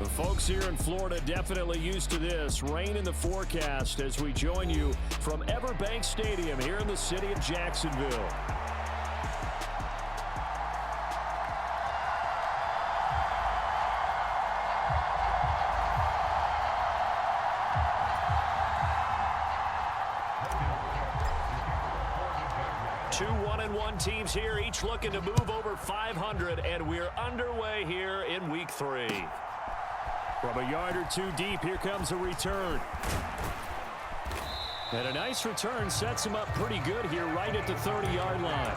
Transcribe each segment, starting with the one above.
The folks here in Florida definitely used to this. Rain in the forecast as we join you from Everbank Stadium here in the city of Jacksonville. Two 1-1 teams here, each looking to move over 500, and we're underway here in week 3. From a yard or two deep, here comes a return. And a nice return sets him up pretty good here right at the 30-yard line.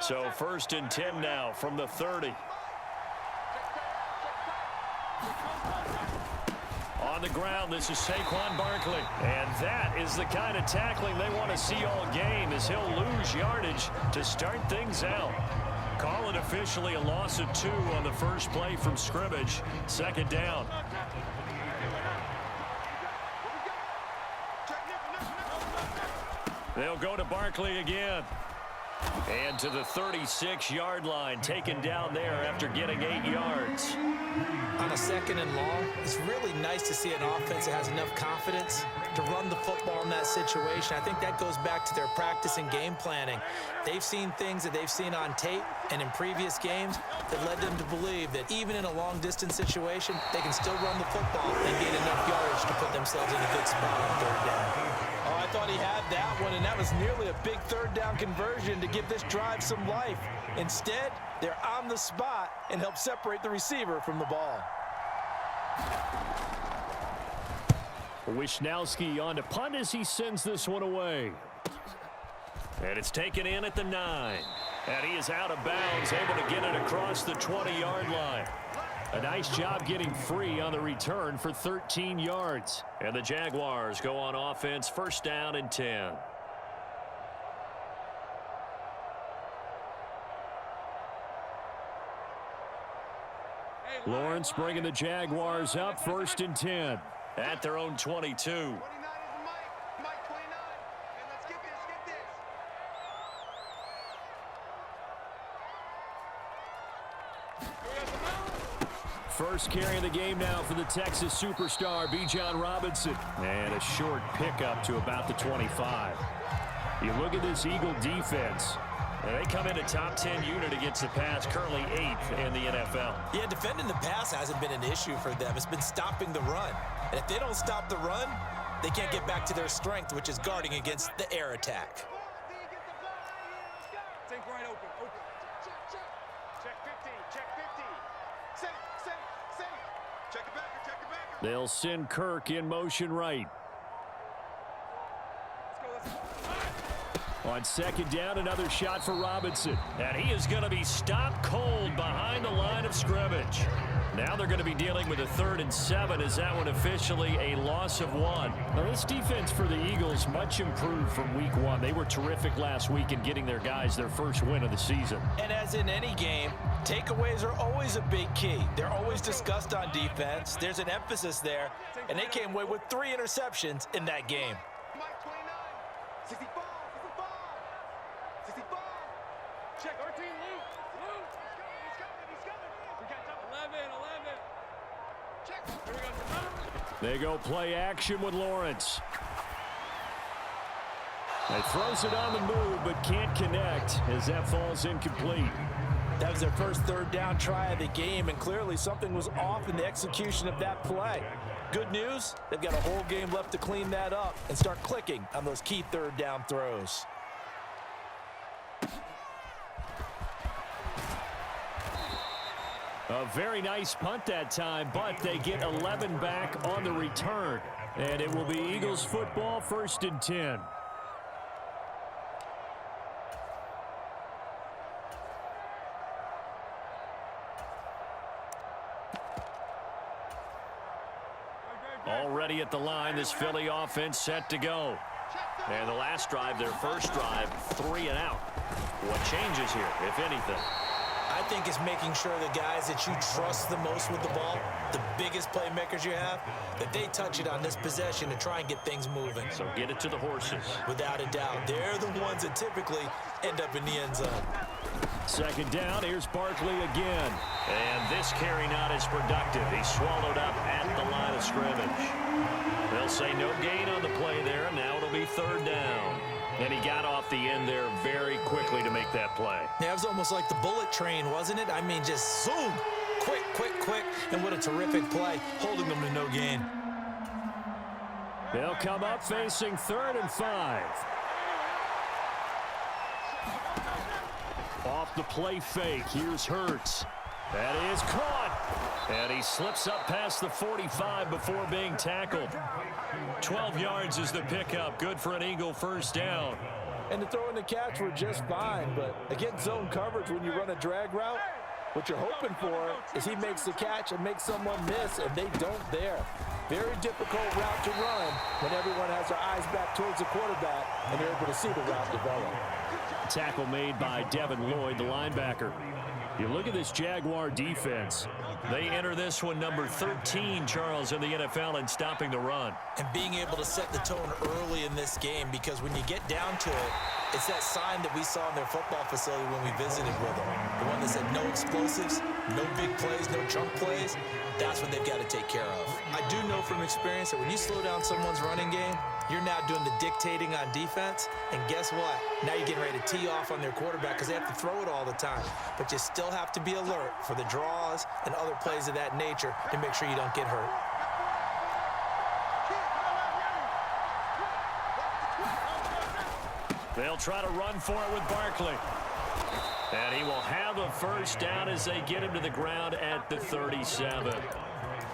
So 1st and 10 now from the 30. On the ground, this is Saquon Barkley. And that is the kind of tackling they want to see all game, as he'll lose yardage to start things out. Call it officially a loss of 2 on the first play from scrimmage. 2nd down. They'll go to Barkley again. And to the 36-yard line, taken down there after getting 8 yards. On a 2nd and long, it's really nice to see an offense that has enough confidence to run the football in that situation. I think that goes back to their practice and game planning. They've seen things that they've seen on tape and in previous games that led them to believe that even in a long-distance situation, they can still run the football and gain enough yardage to put themselves in a good spot on 3rd down. Oh, I thought he had that one, and that was nearly a big 3rd down conversion to give this drive some life. Instead, they're on the spot and help separate the receiver from the ball. Wisnowski on to punt as he sends this one away. And it's taken in at the 9. And he is out of bounds, able to get it across the 20-yard line. A nice job getting free on the return for 13 yards. And the Jaguars go on offense, 1st down and 10. Lawrence bringing the Jaguars up, 1st and 10 at their own 22. First carry of the game now for the Texas superstar, Bijan Robinson. And a short pickup to about the 25. You look at this Eagle defense. And they come in a top 10 unit against the pass, currently 8th in the NFL. Yeah, defending the pass hasn't been an issue for them. It's been stopping the run. And if they don't stop the run, they can't get back to their strength, which is guarding against the air attack. Think right open. Check 15. Check 15. Set. Check it back. They'll send Kirk in motion right. On 2nd down, another shot for Robinson. And he is going to be stopped cold behind the line of scrimmage. Now they're going to be dealing with a 3rd and 7. Is that one officially a loss of 1? Now this defense for the Eagles much improved from week 1. They were terrific last week in getting their guys their first win of the season. And as in any game, takeaways are always a big key. They're always discussed on defense. There's an emphasis there, and they came away with 3 interceptions in that game. Check 13, Luke. He's coming. We got 11. Check. Here we go. They go play action with Lawrence. He throws it on the move, but can't connect as that falls incomplete. That was their first 3rd down try of the game, and clearly something was off in the execution of that play. Good news, they've got a whole game left to clean that up and start clicking on those key 3rd down throws. A very nice punt that time, but they get 11 back on the return. And it will be Eagles football, 1st and 10. Already at the line, this Philly offense set to go. And the last drive, their first drive, 3 and out. What changes here, if anything? I think it's making sure the guys that you trust the most with the ball, the biggest playmakers you have, that they touch it on this possession to try and get things moving. So get it to the horses. Without a doubt. They're the ones that typically end up in the end zone. Second down, here's Barkley again. And this carry not as productive. He's swallowed up at the line of scrimmage. They'll say no gain on the play there, and now it'll be third down. And he got off the end there very quickly to make that play. Yeah, it was almost like the bullet train, wasn't it? I mean, just zoom, quick, quick, quick, and what a terrific play, holding them to no gain. They'll come up facing 3rd and 5. Off the play fake, here's Hitterz. That is caught. And he slips up past the 45 before being tackled. 12 yards is the pickup. Good for an Eagle first down. And the throw and the catch were just fine, but against zone coverage when you run a drag route, what you're hoping for is he makes the catch and makes someone miss, and they don't there. Very difficult route to run when everyone has their eyes back towards the quarterback and they're able to see the route develop. Tackle made by Devin Lloyd, the linebacker. You look at this Jaguar defense. They enter this one number 13, Charles, in the NFL in stopping the run. And being able to set the tone early in this game, because when you get down to it, it's that sign that we saw in their football facility when we visited with them. The one that said no explosives, no big plays, no chunk plays. That's what they've got to take care of. I do know from experience that when you slow down someone's running game, you're now doing the dictating on defense, and guess what? Now you're getting ready to tee off on their quarterback because they have to throw it all the time. But you still have to be alert for the draws and other plays of that nature to make sure you don't get hurt. They'll try to run for it with Barkley. And he will have a first down as they get him to the ground at the 37.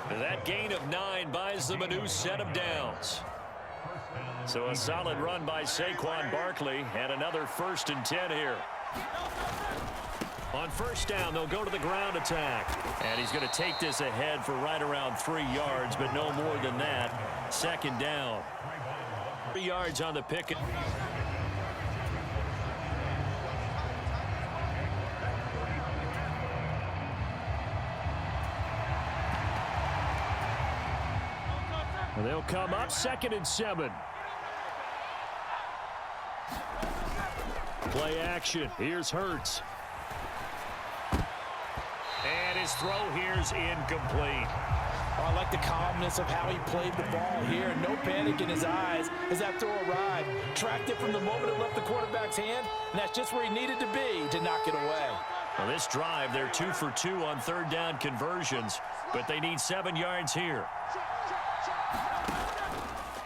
That gain of 9 buys them a new set of downs. So a solid run by Saquon Barkley and another 1st and 10 here. On first down, they'll go to the ground attack. And he's going to take this ahead for right around 3 yards, but no more than that. 2nd down. 3 yards on the pick. They'll come up 2nd and 7. Play action. Here's Hitterz. And his throw here's incomplete. Oh, I like the calmness of how he played the ball here. No panic in his eyes as that throw arrived. Tracked it from the moment it left the quarterback's hand, and that's just where he needed to be to knock it away. Well, this drive, they're 2 for 2 on 3rd down conversions, but they need 7 yards here.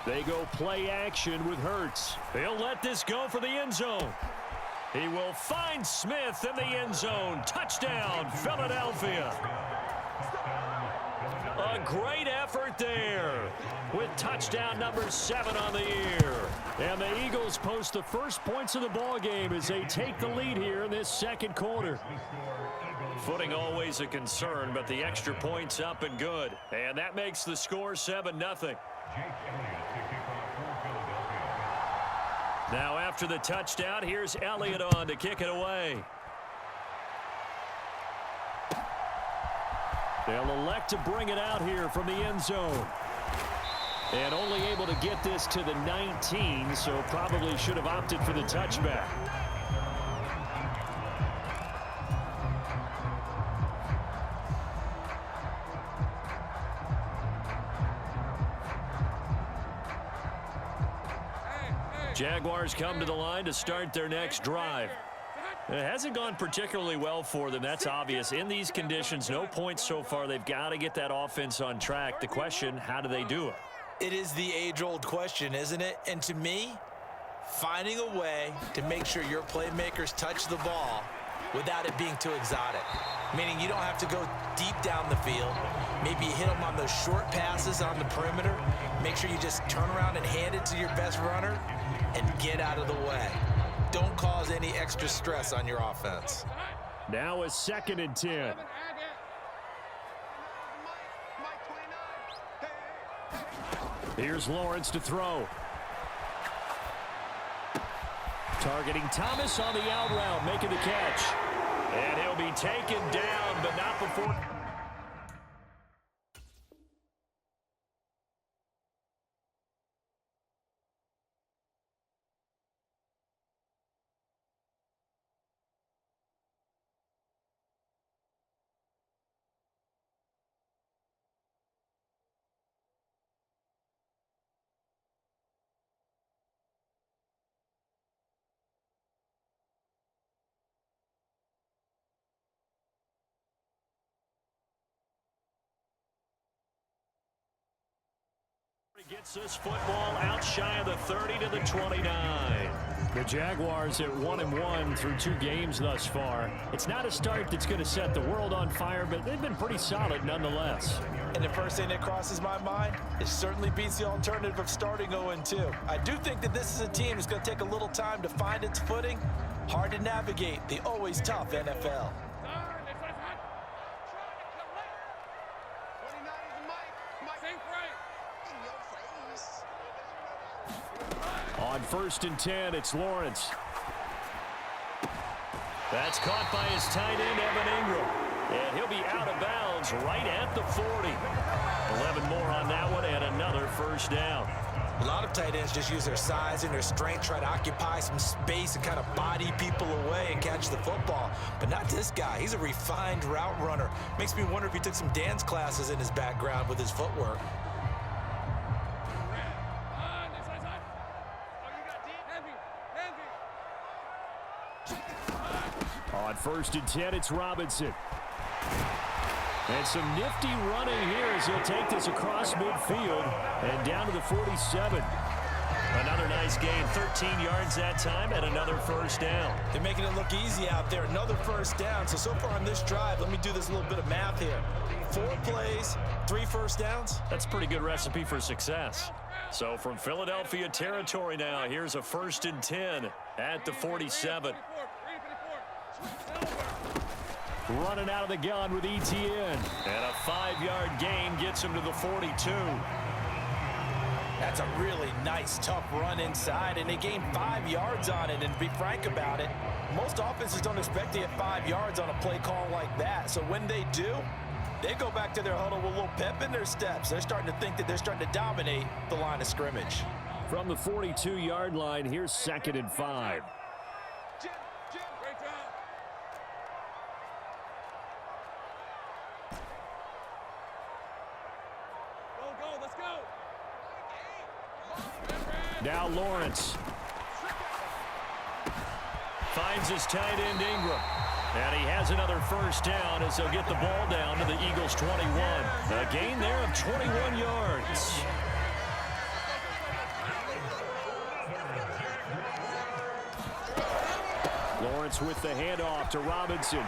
They go play action with Hitterz. He'll let this go for the end zone. He will find Smith in the end zone. Touchdown, Philadelphia. A great effort there with touchdown number 7 on the year. And the Eagles post the first points of the ball game as they take the lead here in this 2nd quarter. Footing always a concern, but the extra points up and good. And that makes the score 7-0. Now after the touchdown, here's Elliott on to kick it away. They'll elect to bring it out here from the end zone. And only able to get this to the 19, so probably should have opted for the touchback. Jaguars come to the line to start their next drive. It hasn't gone particularly well for them. That's obvious. In these conditions, no points so far. They've got to get that offense on track. The question, how do they do it? It is the age-old question, isn't it? And to me, finding a way to make sure your playmakers touch the ball without it being too exotic. Meaning you don't have to go deep down the field. Maybe you hit them on those short passes on the perimeter. Make sure you just turn around and hand it to your best runner and get out of the way. Don't cause any extra stress on your offense. Now a 2nd and 10. Here's Lawrence to throw. Targeting Thomas on the out route, making the catch. And he'll be taken down, but not before. Gets this football out shy of the 30 to the 29. The Jaguars at 1-1 through 2 games thus far. It's not a start that's going to set the world on fire, but they've been pretty solid nonetheless. And the first thing that crosses my mind, it certainly beats the alternative of starting 0-2. I do think that this is a team that's going to take a little time to find its footing. Hard to navigate the always tough NFL. On 1st and 10, it's Lawrence. That's caught by his tight end, Evan Ingram. And he'll be out of bounds right at the 40. 11 more on that one and another first down. A lot of tight ends just use their size and their strength, try to occupy some space and kind of body people away and catch the football. But not this guy. He's a refined route runner. Makes me wonder if he took some dance classes in his background with his footwork. On 1st and 10, it's Robinson. And some nifty running here as he'll take this across midfield and down to the 47. Another nice gain, 13 yards that time, and another first down. They're making it look easy out there. Another first down. So far on this drive, let me do this little bit of math here. 4 plays, 3 first downs. That's a pretty good recipe for success. So from Philadelphia territory now, here's a 1st and 10 at the 47. Running out of the gun with Etienne. And a 5-yard gain gets him to the 42. That's a really nice, tough run inside, and they gained 5 yards on it. And to be frank about it, most offenses don't expect to get 5 yards on a play call like that. So when they do, they go back to their huddle with a little pep in their steps. They're starting to think that they're starting to dominate the line of scrimmage. From the 42-yard line, here's 2nd and 5. Now Lawrence finds his tight end Ingram. And he has another first down as they'll get the ball down to the Eagles' 21. A gain there of 21 yards. Lawrence with the handoff to Robinson.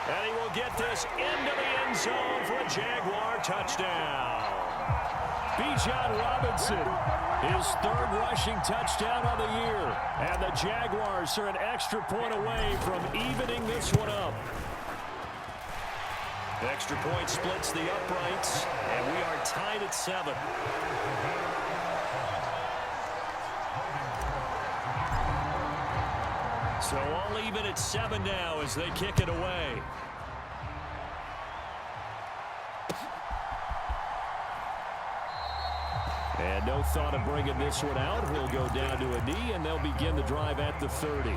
And he will get this into the end zone for a Jaguar touchdown. Bijan Robinson, his 3rd rushing touchdown of the year. And the Jaguars are an extra point away from evening this one up. The extra point splits the uprights, and we are tied at 7. So all even at 7 now as they kick it away. And no thought of bringing this one out. He'll go down to a knee, and they'll begin the drive at the 30.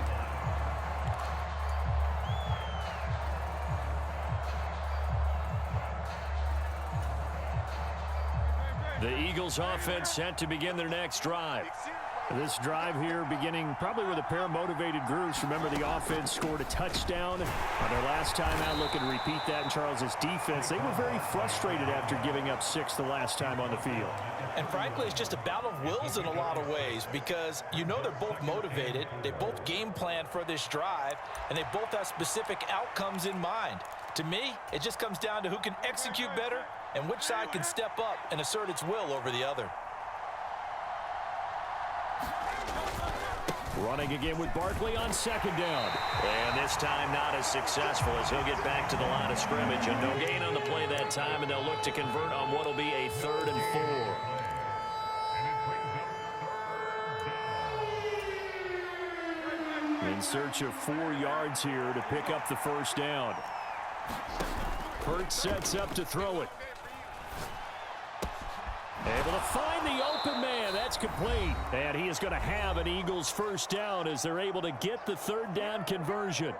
The Eagles offense set to begin their next drive. This drive here beginning probably with a pair of motivated groups. Remember, the offense scored a touchdown on their last time out. Looking to repeat that in Charles's defense. They were very frustrated after giving up 6 the last time on the field. And frankly, it's just a battle of wills in a lot of ways because you know they're both motivated. They both game plan for this drive, and they both have specific outcomes in mind. To me, it just comes down to who can execute better and which side can step up and assert its will over the other. Running again with Barkley on 2nd down. And this time not as successful as he'll get back to the line of scrimmage. And no gain on the play that time, and they'll look to convert on what will be a 3rd and 4. in search of 4 yards here to pick up the first down. Hitterz sets up to throw it. Able to find the open man. That's complete. And he is going to have an Eagles first down as they're able to get the third down conversion.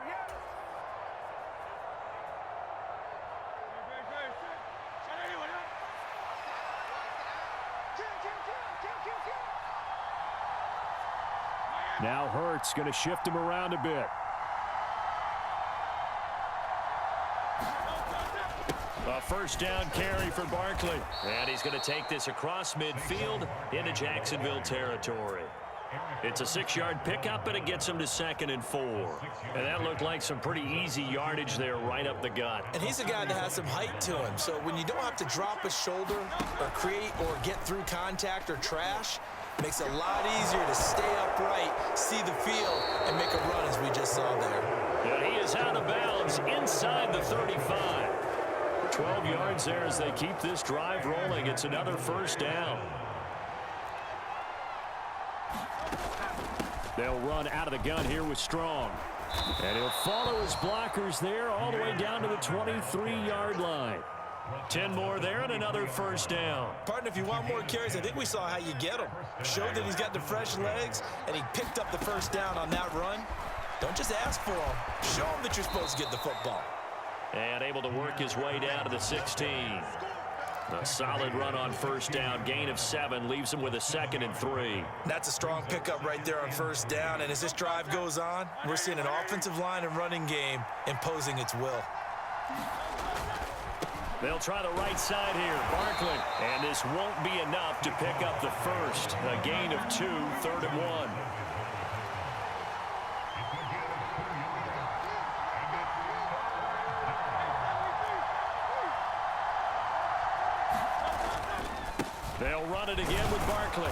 Now Hitterz going to shift him around a bit. A first down carry for Barkley. And he's going to take this across midfield into Jacksonville territory. It's a 6-yard pickup, and it gets him to 2nd and 4. And that looked like some pretty easy yardage there right up the gut. And he's a guy that has some height to him. So when you don't have to drop a shoulder or create or get through contact or trash, it makes it a lot easier to stay upright, see the field, and make a run as we just saw there. And he is out of bounds inside the 35. 12 yards there as they keep this drive rolling. It's another first down. They'll run out of the gun here with Strong. And he'll follow his blockers there all the way down to the 23-yard line. 10 more there and another first down. Partner, if you want more carries, I think we saw how you get him. Showed that he's got the fresh legs, and he picked up the first down on that run. Don't just ask for him. Show him that you're supposed to get the football. And able to work his way down to the 16. A solid run on first down. Gain of 7 leaves him with a 2nd and 3. That's a strong pickup right there on first down. And as this drive goes on, we're seeing an offensive line and running game imposing its will. They'll try the right side here. Barkley. And this won't be enough to pick up the first. A gain of 2, 3rd and 1. They'll run it again with Barkley.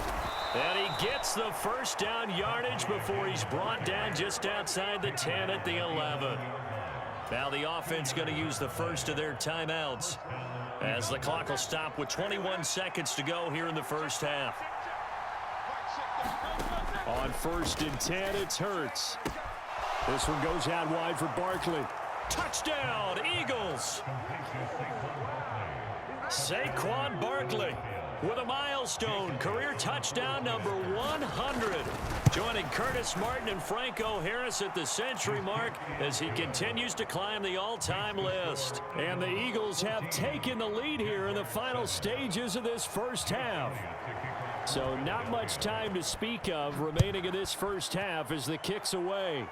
And he gets the first down yardage before he's brought down just outside the 10 at the 11. Now the offense going to use the first of their timeouts as the clock will stop with 21 seconds to go here in the first half. On 1st and 10, it's Hitterz. This one goes out wide for Barkley. Touchdown, Eagles! Saquon Barkley with a milestone career touchdown number 100. Joining Curtis Martin and Franco Harris at the century mark as he continues to climb the all-time list. And the Eagles have taken the lead here in the final stages of this first half. So not much time to speak of remaining in this first half as the kick's away.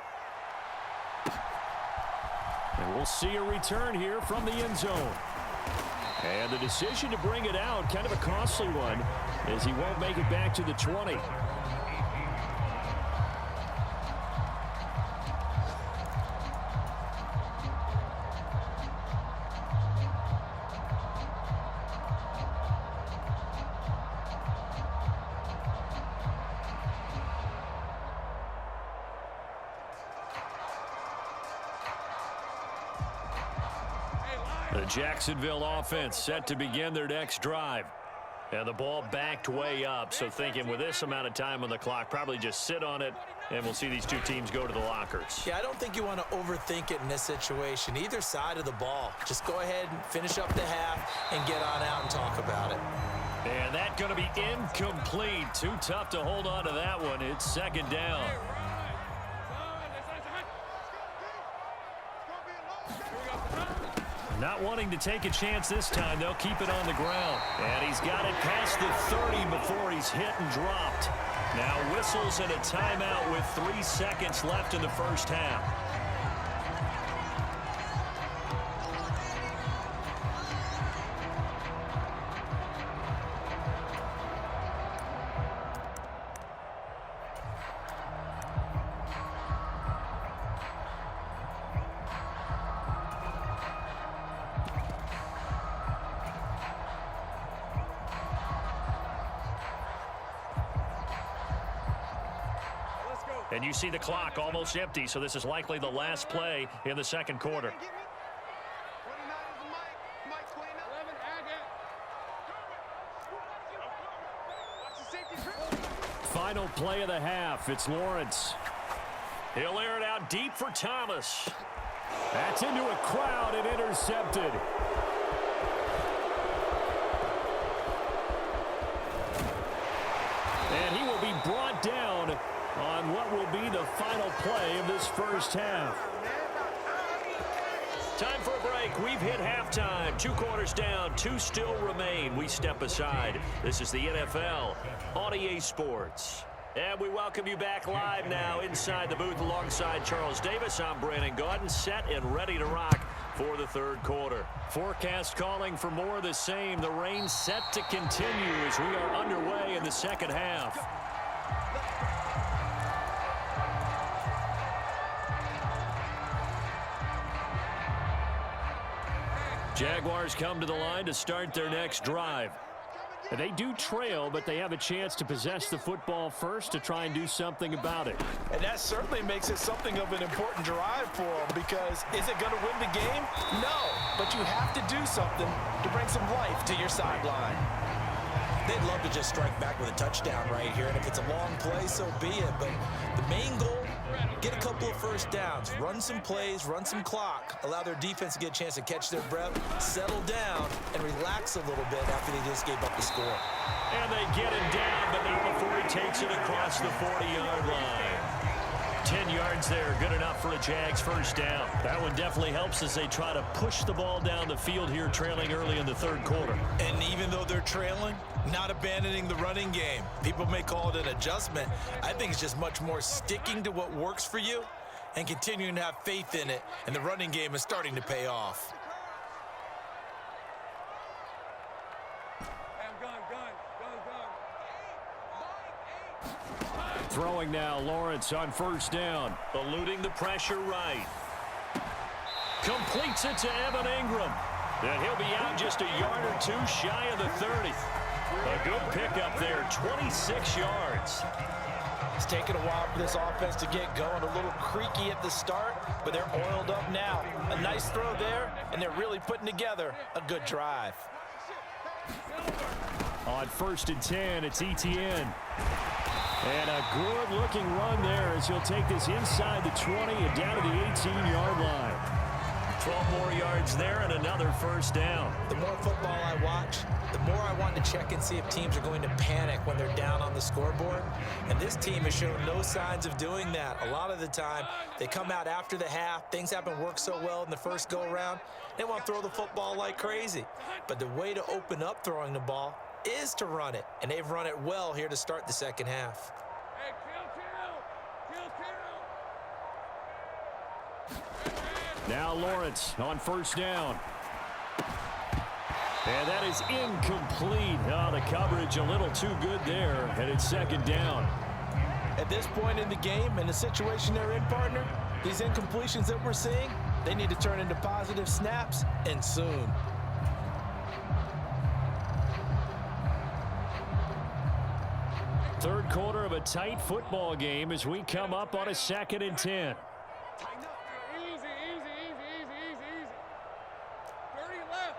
And we'll see a return here from the end zone. And the decision to bring it out, kind of a costly one, as he won't make it back to the 20. The Jacksonville offense set to begin their next drive. And the ball backed way up, so thinking with this amount of time on the clock, probably just sit on it, and we'll see these two teams go to the lockers. Yeah, I don't think you want to overthink it in this situation. Either side of the ball. Just go ahead and finish up the half and get on out and talk about it. And that's going to be incomplete. Too tough to hold on to that one. It's 2nd down. Not wanting to take a chance this time, they'll keep it on the ground. And he's got it past the 30 before he's hit and dropped. Now whistles and a timeout with 3 seconds left in the first half. And you see the clock almost empty, so this is likely the last play in the second quarter. Final play of the half. It's Lawrence. He'll air it out deep for Thomas. That's into a crowd and intercepted. And he will be brought down on what will be the final play of this first half. Time for a break. We've hit halftime. 2 quarters down. 2 still remain. We step aside. This is the NFL on EA Sports. And we welcome you back live now inside the booth alongside Charles Davis. I'm Brandon Gaudin, set and ready to rock for the third quarter. Forecast calling for more of the same. The rain set to continue as we are underway in the second half. Jaguars come to the line to start their next drive. They do trail, but they have a chance to possess the football first to try and do something about it. And that certainly makes it something of an important drive for them, because is it going to win the game? No, but you have to do something to bring some life to your sideline. They'd love to just strike back with a touchdown right here, and if it's a long play, so be it. But the main goal, get a couple of first downs, run some plays, run some clock, allow their defense to get a chance to catch their breath, settle down, and relax a little bit after they just gave up the score. And they get him down, but not before he takes it across the 40-yard line. 10 yards there, good enough for a Jags first down. That one definitely helps as they try to push the ball down the field here, trailing early in the third quarter. And even though they're trailing, not abandoning the running game. People may call it an adjustment. I think it's just much more sticking to what works for you and continuing to have faith in it, and the running game is starting to pay off. Throwing now, Lawrence on first down. Eluding the pressure right. Completes it to Evan Ingram. And he'll be out just a yard or two shy of the 30. A good pickup there, 26 yards. It's taken a while for this offense to get going. A little creaky at the start, but they're oiled up now. A nice throw there, and they're really putting together a good drive. On first and 10, it's Etienne. And a good-looking run there as he'll take this inside the 20 and down to the 18-yard line. 12 more yards there and another first down. The more football I watch, the more I want to check and see if teams are going to panic when they're down on the scoreboard. And this team has shown no signs of doing that. A lot of the time, they come out after the half. Things haven't worked so well in the first go-around. They want to throw the football like crazy. But the way to open up throwing the ball is to run it. And they've run it well here to start the second half. Hey, Now Lawrence on first down. And that is incomplete. Oh, the coverage a little too good there, and it's second down. At this point in the game and the situation they're in, partner, these incompletions that we're seeing, they need to turn into positive snaps, and soon. Third quarter of a tight football game as we come up on a 2nd and 10. Easy, easy, easy, easy, easy, easy. 30 left.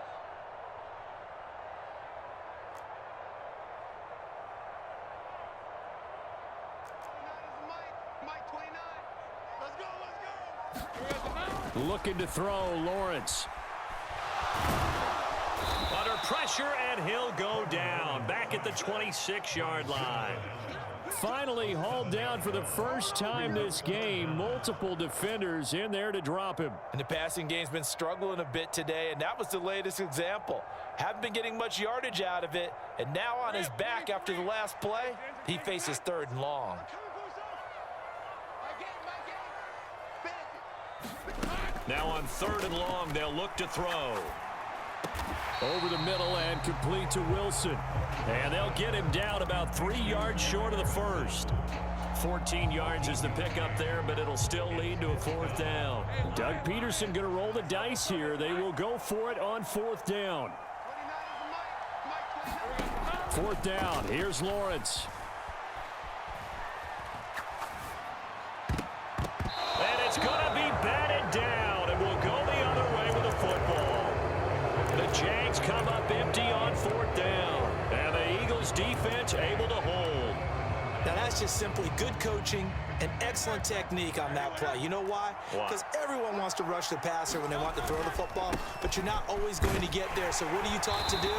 Mike 29. Let's go. Looking to throw, Lawrence. Under pressure, and he'll go down. Back at the 26-yard line. Finally hauled down for the first time this game. Multiple defenders in there to drop him. And the passing game's been struggling a bit today, and that was the latest example. Haven't been getting much yardage out of it, and now on his back after the last play, he faces 3rd and long. Now on 3rd and long, they'll look to throw. Over the middle and complete to Wilson. And they'll get him down about 3 yards short of the first. 14 yards is the pickup there, but it'll still lead to a 4th down. Doug Peterson going to roll the dice here. They will go for it on 4th down. 4th down. Here's Lawrence. And it's going to be batted down, and we'll go the other way with the football. The Jags come up empty on 4th down, and the Eagles defense able to hold. Now that's That's just simply good coaching and excellent technique on that play. You know why? Because everyone wants to rush the passer when they want to throw the football, but you're not always going to get there. So what are you taught to do?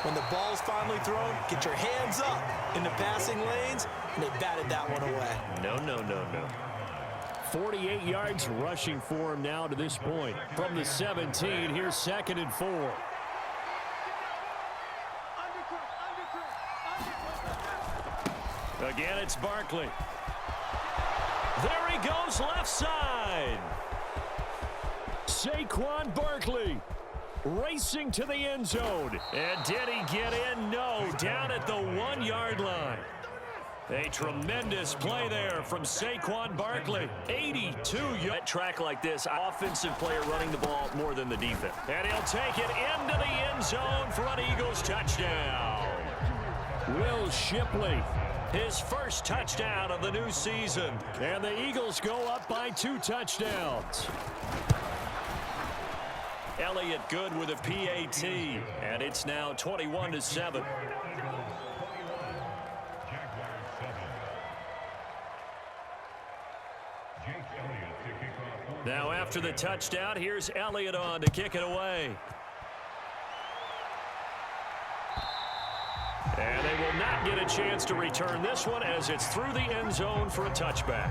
When the ball's finally thrown, get your hands up in the passing lanes, and they batted that one away. No, no, no, no. 48 yards rushing for him now to this point. From the 17, here's 2nd and 4. Again, it's Barkley. There he goes, left side. Saquon Barkley racing to the end zone. And did he get in? No, down at the 1-yard line. A tremendous play there from Saquon Barkley. 82 yards. Track like this, offensive player running the ball more than the defense. And he'll take it into the end zone for an Eagles touchdown. Will Shipley, his first touchdown of the new season. and the Eagles go up by 2 touchdowns. Elliott good with a PAT, and it's now 21-7. Now after the touchdown, here's Elliott on to kick it away. And they will not get a chance to return this one as it's through the end zone for a touchback.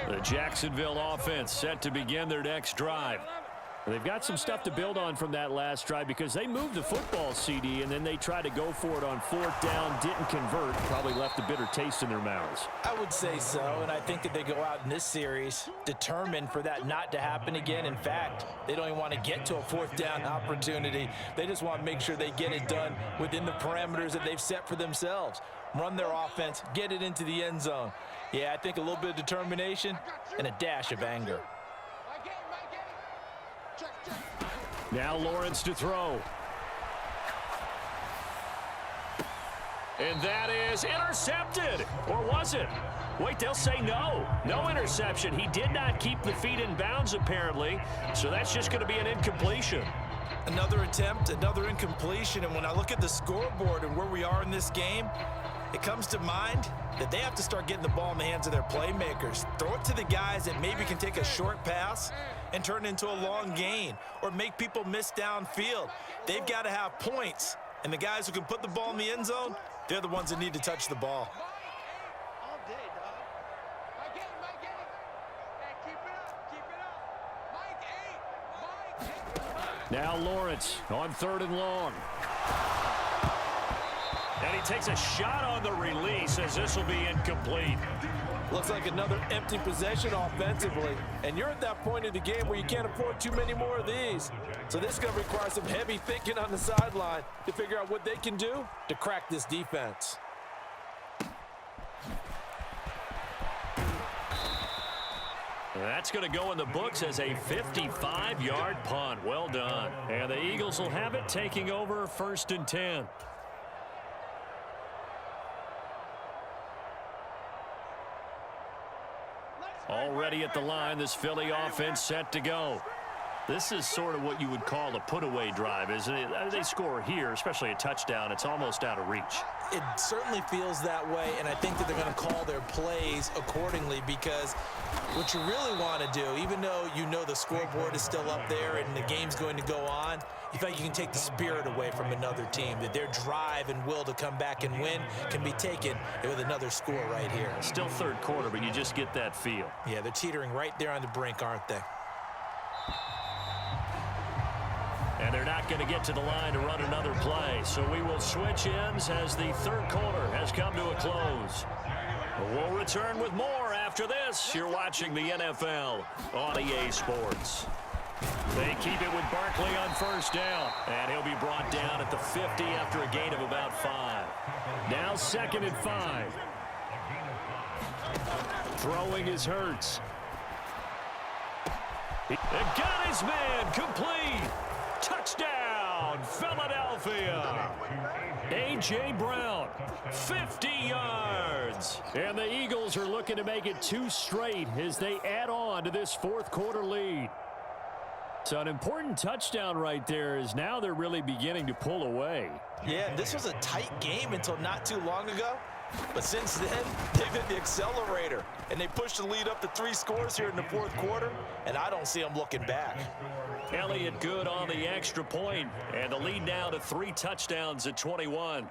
The Jacksonville offense set to begin their next drive. They've got some stuff to build on from that last drive because they moved the football, CD, and then they tried to go for it on 4th down, didn't convert, probably left a bitter taste in their mouths. I would say so, and I think that they go out in this series determined for that not to happen again. In fact, they don't even want to get to a 4th down opportunity. They just want to make sure they get it done within the parameters that they've set for themselves. Run their offense, get it into the end zone. Yeah, I think a little bit of determination and a dash of anger. Now Lawrence to throw. And that is intercepted. Or was it? Wait, they'll say no. No interception. He did not keep the feet in bounds, apparently. So that's just going to be an incompletion. Another attempt, another incompletion. And when I look at the scoreboard and where we are in this game, it comes to mind that they have to start getting the ball in the hands of their playmakers. Throw it to the guys that maybe can take a short pass and turn it into a long gain or make people miss downfield. They've got to have points. And the guys who can put the ball in the end zone, they're the ones that need to touch the ball. Now Lawrence on 3rd and long. And he takes a shot on the release as this will be incomplete. Looks like another empty possession offensively. And you're at that point in the game where you can't afford too many more of these. So this is going to require some heavy thinking on the sideline to figure out what they can do to crack this defense. That's going to go in the books as a 55-yard punt. Well done. And the Eagles will have it, taking over 1st and 10. Already at the line, this Philly offense set to go. This is sort of what you would call a put-away drive, isn't it? They score here, especially a touchdown. It's almost out of reach. It certainly feels that way, and I think that they're going to call their plays accordingly because what you really want to do, even though you know the scoreboard is still up there and the game's going to go on, you feel like you can take the spirit away from another team, that their drive and will to come back and win can be taken with another score right here. Still 3rd quarter, but you just get that feel. Yeah, they're teetering right there on the brink, aren't they? And they're not going to get to the line to run another play. So we will switch ends as the 3rd quarter has come to a close. We'll return with more after this. You're watching the NFL on EA Sports. They keep it with Barkley on 1st down. And he'll be brought down at the 50 after a gain of about 5. Now 2nd and 5. Throwing is Hitterz. And got his man complete. Touchdown, Philadelphia. A A.J. Brown, 50 yards. And the Eagles are looking to make it 2 straight as they add on to this fourth quarter lead. So an important touchdown right there is now they're really beginning to pull away. Yeah, this was a tight game until not too long ago. But since then, they've hit the accelerator. And they pushed the lead up to 3 scores here in the fourth quarter. And I don't see them looking back. Elliott good on the extra point, and the lead now to 3 touchdowns at 21.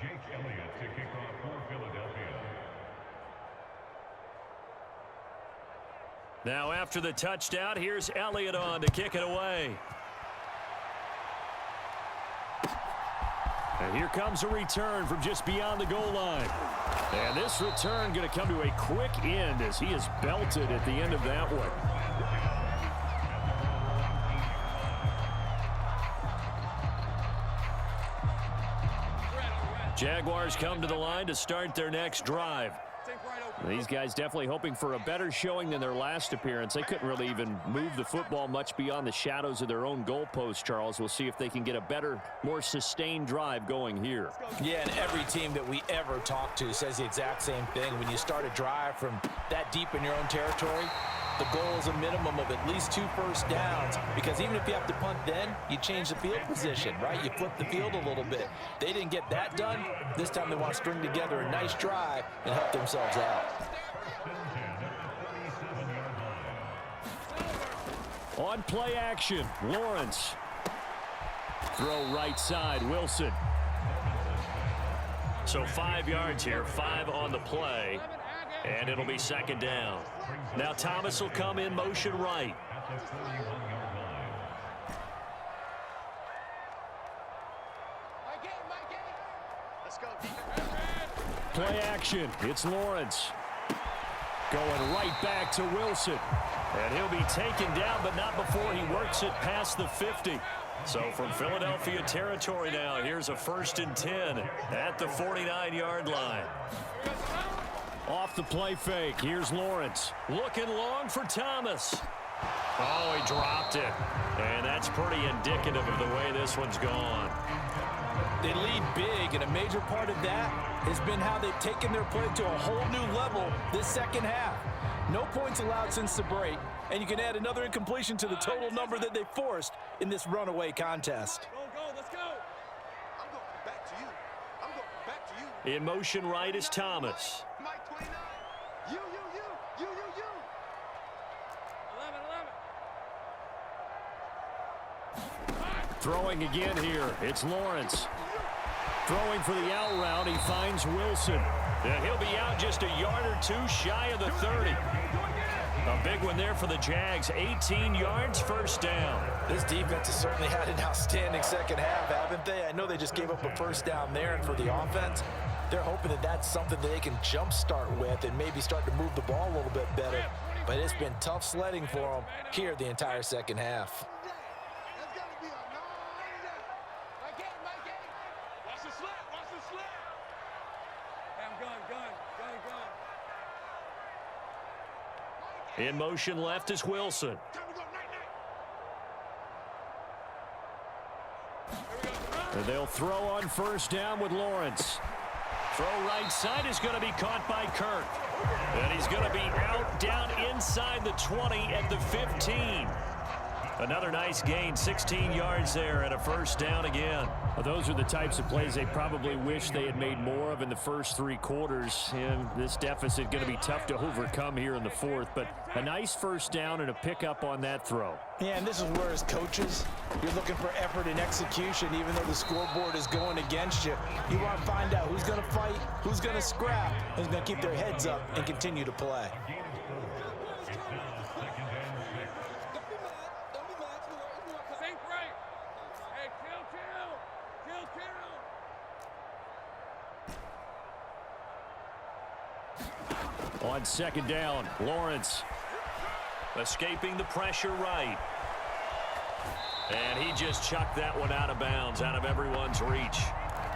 Jake Elliott to kick off for Philadelphia. Now after the touchdown, here's Elliott on to kick it away. And here comes a return from just beyond the goal line. And this return going to come to a quick end as he is belted at the end of that one. Jaguars come to the line to start their next drive. These guys definitely hoping for a better showing than their last appearance. They couldn't really even move the football much beyond the shadows of their own goalpost, Charles. We'll see if they can get a better, more sustained drive going here. Yeah, and every team that we ever talk to says the exact same thing. When you start a drive from that deep in your own territory, the goal is a minimum of at least 2 first downs, because even if you have to punt then, you change the field position, right? You flip the field a little bit. They didn't get that done. This time they want to string together a nice drive and help themselves out. On play action, Lawrence. Throw right side, Wilson. So 5 yards here, 5 on the play, and it'll be second down. Now Thomas will come in motion right. Play action, it's Lawrence. Going right back to Wilson. And he'll be taken down, but not before he works it past the 50. So from Philadelphia territory now, here's a 1st and 10 at the 49-yard line. Off the play fake, here's Lawrence. Looking long for Thomas. Oh, he dropped it. And that's pretty indicative of the way this one's gone. They lead big, and a major part of that has been how they've taken their play to a whole new level this second half. No points allowed since the break, and you can add another incompletion to the total number that they forced in this runaway contest. Go, let's go. I'm going back to you. I'm going back to you. In motion right is Thomas. Mike 29. You. 11. Throwing again here, it's Lawrence. Throwing for the out route, he finds Wilson. And he'll be out just a yard or 2 shy of the 30. A big one there for the Jags, 18 yards, first down. This defense has certainly had an outstanding second half, haven't they? I know they just gave up a first down there, and for the offense, they're hoping that that's something that they can jumpstart with and maybe start to move the ball a little bit better. But it's been tough sledding for them here the entire second half. In motion left is Wilson. And they'll throw on first down with Lawrence. Throw right side is going to be caught by Kirk. And he's going to be out down inside the 20 at the 15. Another nice gain, 16 yards there and a first down again. Well, those are the types of plays they probably wish they had made more of in the first 3 quarters. And this deficit going to be tough to overcome here in the fourth. But a nice first down and a pickup on that throw. Yeah, and this is where, as coaches, you're looking for effort and execution, even though the scoreboard is going against you. You want to find out who's going to fight, who's going to scrap, who's going to keep their heads up and continue to play. On second down, Lawrence. Escaping the pressure right. And he just chucked that one out of bounds, out of everyone's reach.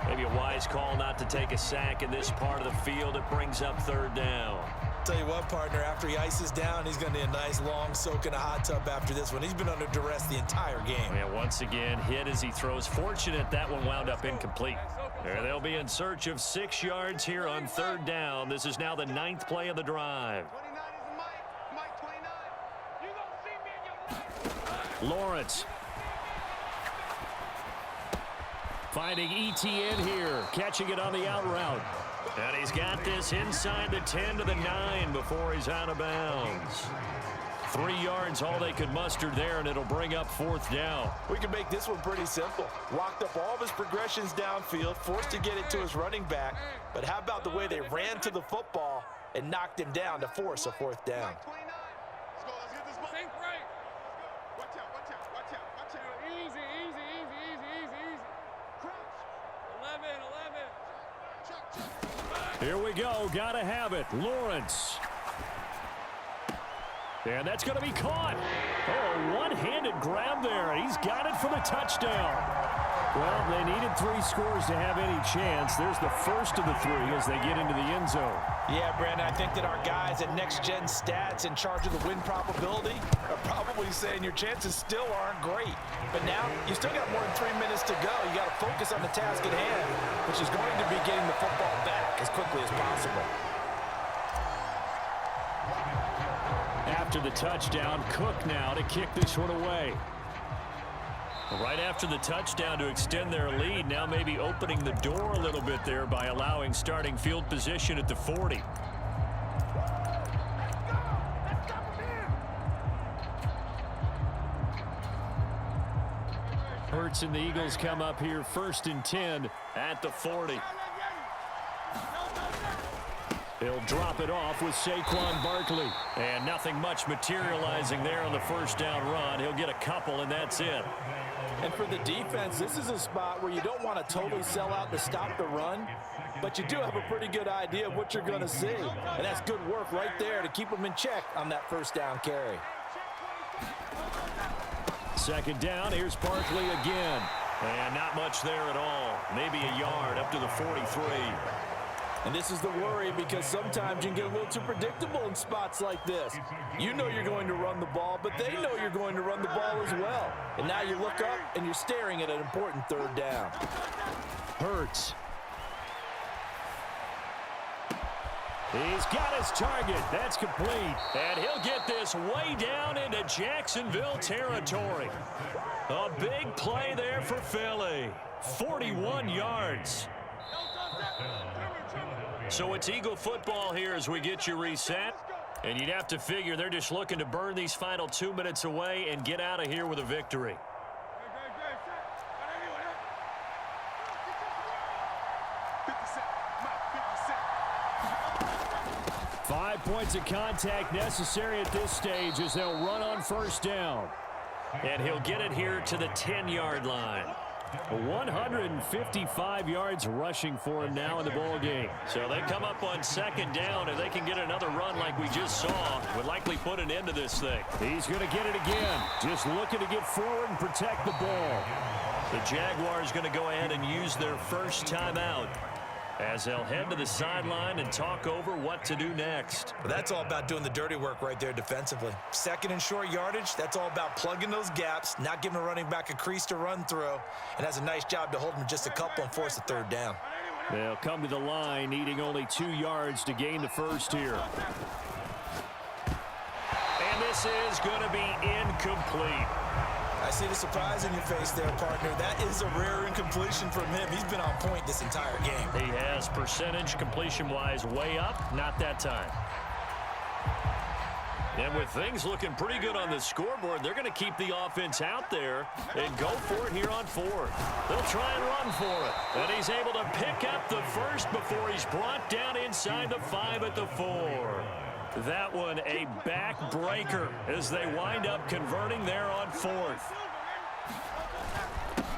Maybe a wise call not to take a sack in this part of the field. It brings up third down. tell you what, partner, after he ices down, he's going to need a nice long soak in a hot tub after this one. He's been under duress the entire game. And once again, hit as he throws. Fortunate that one wound up incomplete. And they'll be in search of 6 yards here on 3rd down. This is now the 9th play of the drive. 29 is the Mike 29. You don't see me in your right. Lawrence. Finding ETN here, catching it on the out route. And he's got this inside the 10 to the 9 before he's out of bounds. 3 yards, all they could muster there, and it'll bring up 4th down. We can make this one pretty simple. Locked up all of his progressions downfield, forced to get it to his running back. But how about the way they ran to the football and knocked him down to force a 4th down? Let's go. Let's get this ball. Think right. Let's go. Watch out. Watch out. Watch out. Watch out. Easy. Crouch. 11. Chuck. Here we go. Gotta have it. Lawrence. And that's going to be caught. Oh, one-handed grab there. He's got it for the touchdown. Well, they needed 3 scores to have any chance. There's the first of the 3 as they get into the end zone. Yeah, Brandon, I think that our guys at Next Gen Stats in charge of the win probability are probably saying your chances still aren't great. But now you still got more than 3 minutes to go. You got to focus on the task at hand, which is going to be getting the football back as quickly as possible. After the touchdown, Cook now to kick this one away. Right after the touchdown to extend their lead, now maybe opening the door a little bit there by allowing starting field position at the 40. Hitterz and the Eagles come up here 1st and 10 at the 40. He'll drop it off with Saquon Barkley. And nothing much materializing there on the 1st down run. He'll get a couple, and that's it. And for the defense, this is a spot where you don't want to totally sell out to stop the run, but you do have a pretty good idea of what you're going to see. And that's good work right there to keep them in check on that 1st down carry. 2nd down, here's Barkley again. And not much there at all. Maybe a yard up to the 43. And this is the worry because sometimes you can get a little too predictable in spots like this. You know you're going to run the ball, but they know you're going to run the ball as well. And now you look up and you're staring at an important 3rd down. Hitterz. He's got his target. That's complete. And he'll get this way down into Jacksonville territory. A big play there for Philly. 41 yards. So it's Eagle football here as we get you reset. And you'd have to figure they're just looking to burn these final 2 minutes away and get out of here with a victory. 5 points of contact necessary at this stage as they'll run on 1st down. And he'll get it here to the 10-yard line. 155 yards rushing for him now in the ball game. So they come up on 2nd down, and they can get another run like we just saw. Would likely put an end to this thing. He's going to get it again. Just looking to get forward and protect the ball. The Jaguars going to go ahead and use their first timeout as they'll head to the sideline and talk over what to do next. Well, that's all about doing the dirty work right there defensively. 2nd and short yardage, that's all about plugging those gaps, not giving a running back a crease to run through, and has a nice job to hold him just a couple and force a 3rd down. They'll come to the line needing only 2 yards to gain the first here. And this is going to be incomplete. I see the surprise in your face there, partner. That is a rare incompletion from him. He's been on point this entire game. He has percentage completion-wise way up, not that time. And with things looking pretty good on the scoreboard, they're going to keep the offense out there and go for it here on 4th. They'll try and run for it. And he's able to pick up the first before he's brought down inside the 5 at the 4. That one a backbreaker as they wind up converting there on 4th.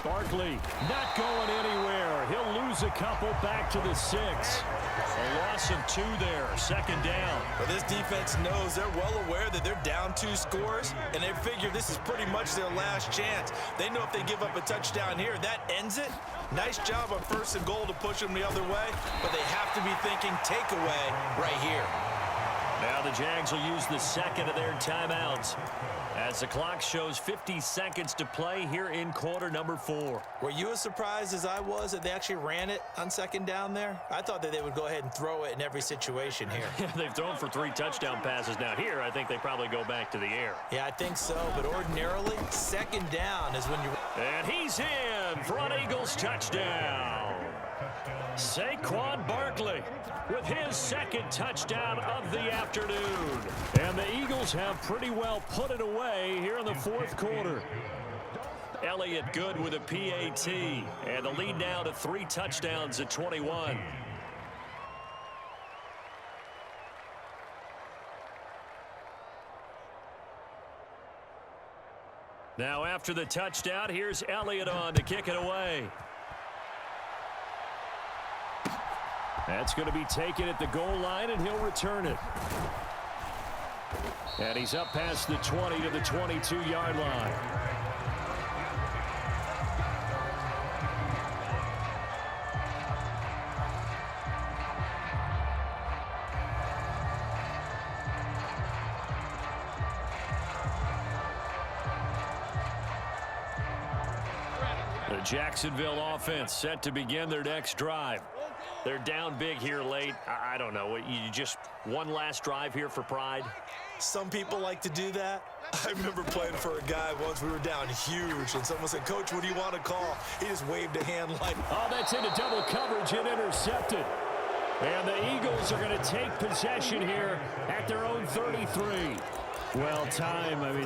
Barkley not going anywhere. He'll lose a couple back to the 6. A loss of 2 there, 2nd down. Well, this defense knows they're well aware that they're down 2 scores, and they figure this is pretty much their last chance. They know if they give up a touchdown here, that ends it. Nice job on 1st and goal to push them the other way, but they have to be thinking takeaway right here. Now the Jags will use the second of their timeouts as the clock shows 50 seconds to play here in quarter number 4. Were you as surprised as I was that they actually ran it on second down there? I thought that they would go ahead and throw it in every situation here. They've thrown for 3 touchdown passes. Now here, I think they probably go back to the air. Yeah, I think so, but ordinarily, second down is when you... And he's in for an Eagles touchdown. Saquon Barkley with his second touchdown of the afternoon. And the Eagles have pretty well put it away here in the fourth quarter. Elliott good with a PAT. And the lead now to 3 touchdowns at 21. Now after the touchdown, here's Elliott on to kick it away. That's going to be taken at the goal line, and he'll return it. And he's up past the 20 to the 22-yard line. The Jacksonville offense set to begin their next drive. They're down big here late. I don't know. You just one last drive here for pride? Some people like to do that. I remember playing for a guy once. We were down huge, and someone said, "Coach, what do you want to call?" He just waved a hand like... Oh, that's into double coverage and intercepted. And the Eagles are going to take possession here at their own 33. Well,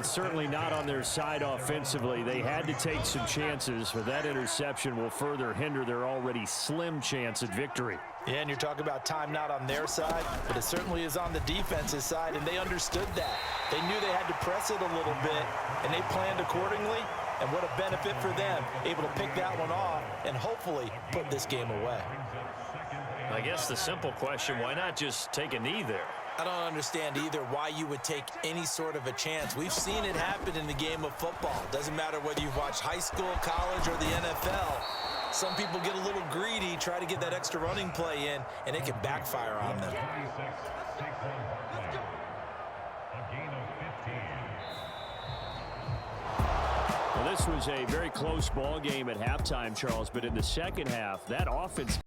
certainly not on their side offensively. They had to take some chances, but that interception will further hinder their already slim chance at victory. Yeah, and you're talking about time not on their side, but it certainly is on the defense's side, and they understood that. They knew they had to press it a little bit, and they planned accordingly, and what a benefit for them, able to pick that one off and hopefully put this game away. I guess the simple question, why not just take a knee there? I don't understand either why you would take any sort of a chance. We've seen it happen in the game of football. Doesn't matter whether you've watched high school, college, or the NFL. Some people get a little greedy, try to get that extra running play in, and it can backfire on them. Well, this was a very close ball game at halftime, Charles, but in the second half, that offense